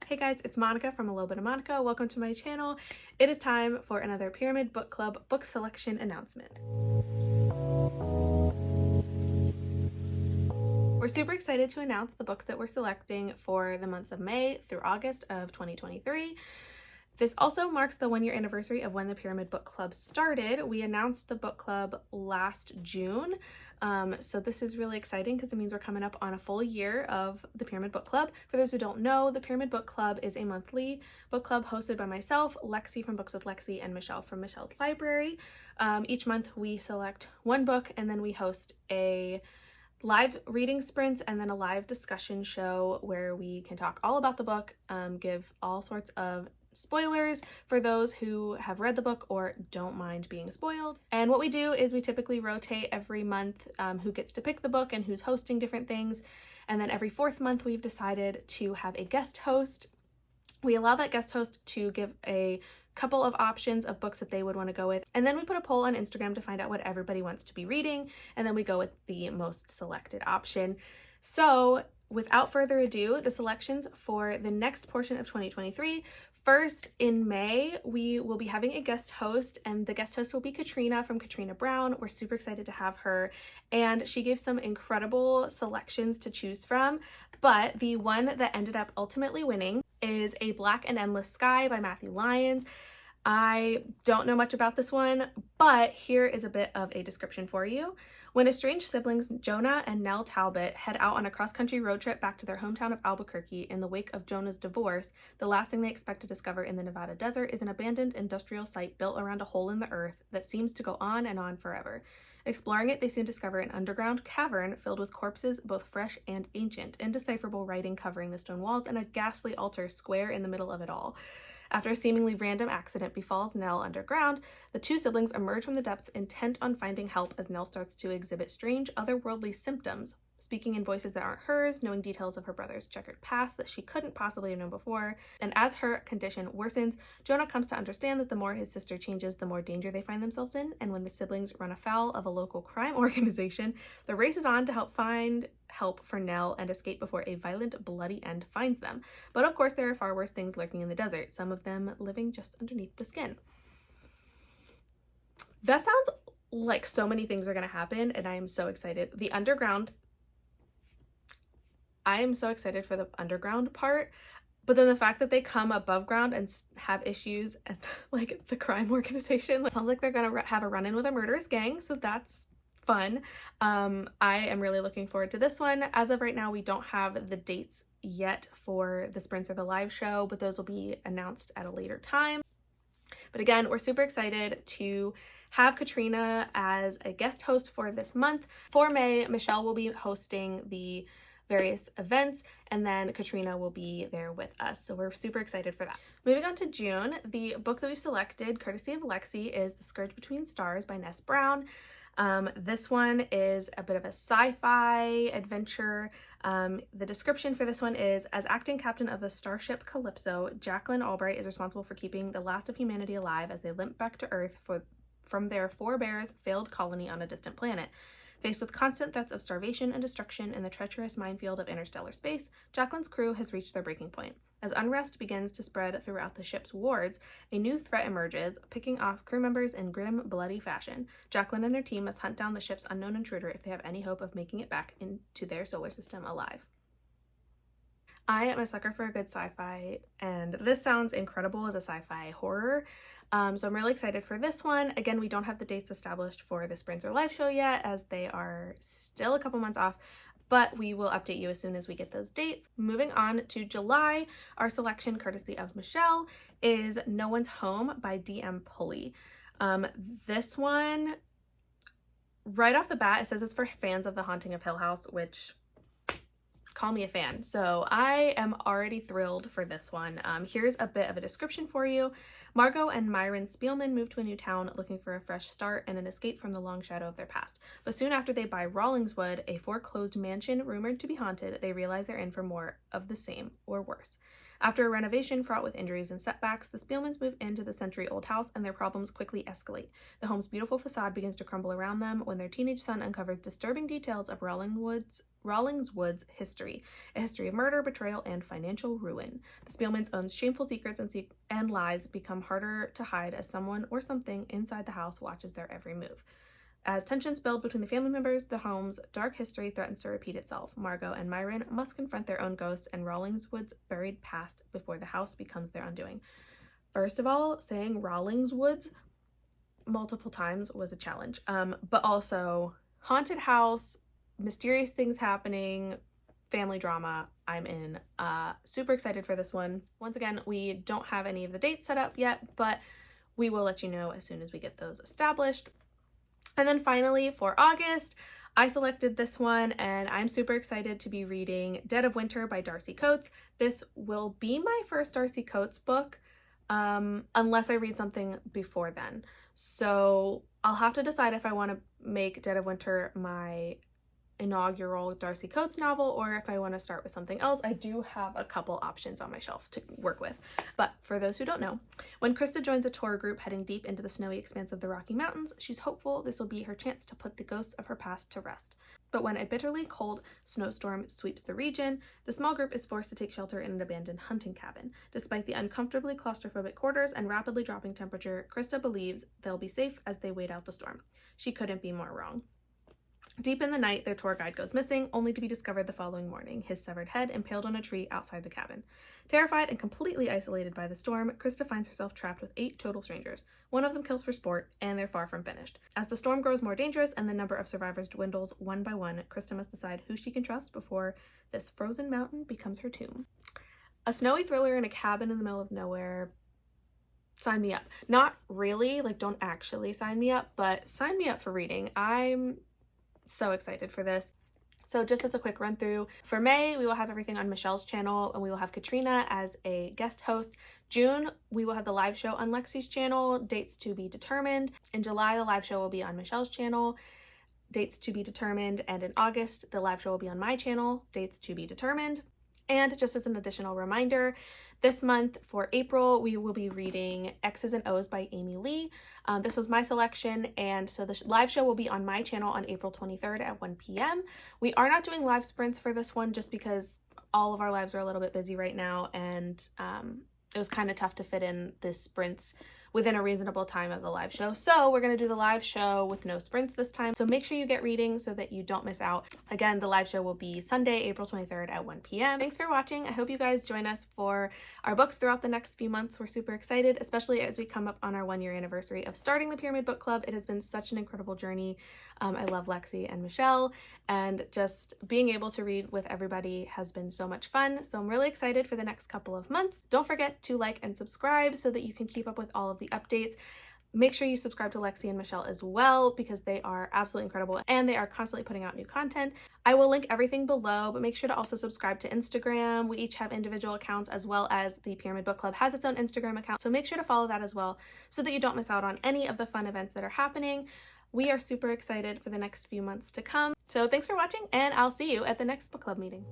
Hey guys, it's Monica from A Little Bit of Monica. Welcome to my channel. It is time for another Pyramid Book Club book selection announcement. We're super excited to announce the books that we're selecting for the months of May through August of 2023. This also marks the 1-year anniversary of when the Pyramid Book Club started. We announced the book club last June. So this is really exciting because it means we're coming up on a full year of the Pyramid Book Club. For those who don't know, the Pyramid Book Club is a monthly book club hosted by myself, Lexi from Books with Lexi, and Michelle from Michelle's Library. Each month we select one book and then we host a live reading sprint and then a live discussion show where we can talk all about the book, give all sorts of spoilers for those who have read the book or don't mind being spoiled. And what we do is we typically rotate every month who gets to pick the book and who's hosting different things. And then every 4th month we've decided to have a guest host. We allow that guest host to give a couple of options of books that they would want to go with. And then we put a poll on Instagram to find out what everybody wants to be reading. And then we go with the most selected option. So without further ado, the selections for the next portion of 2023. First, in May, we will be having a guest host, and the guest host will be Katrina from Katrina Brown. We're super excited to have her, and she gave some incredible selections to choose from, but the one that ended up ultimately winning is A Black and Endless Sky by Matthew Lyons. I don't know much about this one, but here is a bit of a description for you. When estranged siblings Jonah and Nell Talbot head out on a cross-country road trip back to their hometown of Albuquerque in the wake of Jonah's divorce, the last thing they expect to discover in the Nevada desert is an abandoned industrial site built around a hole in the earth that seems to go on and on forever. Exploring it, they soon discover an underground cavern filled with corpses both fresh and ancient, indecipherable writing covering the stone walls, and a ghastly altar square in the middle of it all. After a seemingly random accident befalls Nell underground, the two siblings emerge from the depths intent on finding help as Nell starts to exhibit strange, otherworldly symptoms, speaking in voices that aren't hers, knowing details of her brother's checkered past that she couldn't possibly have known before. And as her condition worsens, Jonah comes to understand that the more his sister changes, the more danger they find themselves in, and when the siblings run afoul of a local crime organization, the race is on to help find help for Nell and escape before a violent, bloody end finds them. But of course, there are far worse things lurking in the desert, some of them living just underneath the skin. That sounds like so many things are going to happen, and I am so excited. I am so excited for the underground part, but then the fact that they come above ground and have issues and like the crime organization, sounds like they're gonna have a run-in with a murderous gang, so that's fun. I am really looking forward to this one. As of right now, we don't have the dates yet for the sprints or the live show, but those will be announced at a later time. But again, we're super excited to have Katrina as a guest host for this month. For May, Michelle will be hosting the various events, and then Katrina will be there with us. So we're super excited for that. Moving on to June, the book that we selected, courtesy of Lexi, is The Scourge Between Stars by Ness Brown. This one is a bit of a sci-fi adventure. The description for this one is, as acting captain of the starship Calypso, Jacqueline Albright is responsible for keeping the last of humanity alive as they limp back to Earth from their forebears' failed colony on a distant planet. Faced with constant threats of starvation and destruction in the treacherous minefield of interstellar space, Jacqueline's crew has reached their breaking point. As unrest begins to spread throughout the ship's wards, a new threat emerges, picking off crew members in grim, bloody fashion. Jacqueline and her team must hunt down the ship's unknown intruder if they have any hope of making it back into their solar system alive. I am a sucker for a good sci-fi, and this sounds incredible as a sci-fi horror. So I'm really excited for this one. Again, we don't have the dates established for the sprints or live show yet, as they are still a couple months off, but we will update you as soon as we get those dates. Moving on to July, our selection, courtesy of Michelle, is No One's Home by D.M. Pulley. This one, right off the bat, it says it's for fans of The Haunting of Hill House, which, call me a fan. So I am already thrilled for this one. Here's a bit of a description for you. Margot and Myron Spielman move to a new town looking for a fresh start and an escape from the long shadow of their past. But soon after they buy Rawlingswood, a foreclosed mansion rumored to be haunted, they realize they're in for more of the same or worse. After a renovation fraught with injuries and setbacks, the Spielmans move into the century-old house and their problems quickly escalate. The home's beautiful facade begins to crumble around them when their teenage son uncovers disturbing details of Rawlingswood's history, a history of murder, betrayal, and financial ruin. The Spielmans' own shameful secrets and lies become harder to hide as someone or something inside the house watches their every move. As tensions build between the family members, the home's dark history threatens to repeat itself. Margot and Myron must confront their own ghosts and Rawlingswood's buried past before the house becomes their undoing. First of all, saying Rawlingswood's multiple times was a challenge. But also, haunted house, mysterious things happening, family drama. I'm in. Super excited for this one. Once again, we don't have any of the dates set up yet, but we will let you know as soon as we get those established. And then finally, for August, I selected this one, and I'm super excited to be reading Dead of Winter by Darcy Coates. This will be my first Darcy Coates book, unless I read something before then. So I'll have to decide if I want to make Dead of Winter my inaugural Darcy Coates novel or if I want to start with something else. I do have a couple options on my shelf to work with. But for those who don't know, when Krista joins a tour group heading deep into the snowy expanse of the Rocky Mountains, she's hopeful this will be her chance to put the ghosts of her past to rest. But when a bitterly cold snowstorm sweeps the region, the small group is forced to take shelter in an abandoned hunting cabin. Despite the uncomfortably claustrophobic quarters and rapidly dropping temperature, Krista believes they'll be safe as they wait out the storm. She couldn't be more wrong. Deep in the night, their tour guide goes missing, only to be discovered the following morning, his severed head impaled on a tree outside the cabin. Terrified and completely isolated by the storm, Krista finds herself trapped with 8 total strangers. One of them kills for sport, and they're far from finished. As the storm grows more dangerous and the number of survivors dwindles one by one, Krista must decide who she can trust before this frozen mountain becomes her tomb. A snowy thriller in a cabin in the middle of nowhere. Sign me up. Not really, don't actually sign me up, but sign me up for reading. I'm so excited for this. So just as a quick run through, for May, we will have everything on Michelle's channel and we will have Katrina as a guest host. June, we will have the live show on Lexi's channel, dates to be determined. In July, the live show will be on Michelle's channel, dates to be determined. And in August, the live show will be on my channel, dates to be determined. And just as an additional reminder, this month for April, we will be reading X's and O's by Amy Lee. This was my selection, and so the live show will be on my channel on April 23rd at 1 p.m. We are not doing live sprints for this one just because all of our lives are a little bit busy right now, and it was kind of tough to fit in the sprints within a reasonable time of the live show. So we're going to do the live show with no sprints this time. So make sure you get reading so that you don't miss out. Again, the live show will be Sunday, April 23rd at 1 p.m. Thanks for watching. I hope you guys join us for our books throughout the next few months. We're super excited, especially as we come up on our 1-year anniversary of starting the Pyramid Book Club. It has been such an incredible journey. I love Lexi and Michelle, and just being able to read with everybody has been so much fun. So I'm really excited for the next couple of months. Don't forget to like and subscribe so that you can keep up with all of the updates. Make sure you subscribe to Lexi and Michelle as well because they are absolutely incredible and they are constantly putting out new content. I will link everything below, but make sure to also subscribe to Instagram. We each have individual accounts, as well as the Pyramid Book Club has its own Instagram account. So make sure to follow that as well so that you don't miss out on any of the fun events that are happening. We are super excited for the next few months to come. So thanks for watching, and I'll see you at the next book club meeting.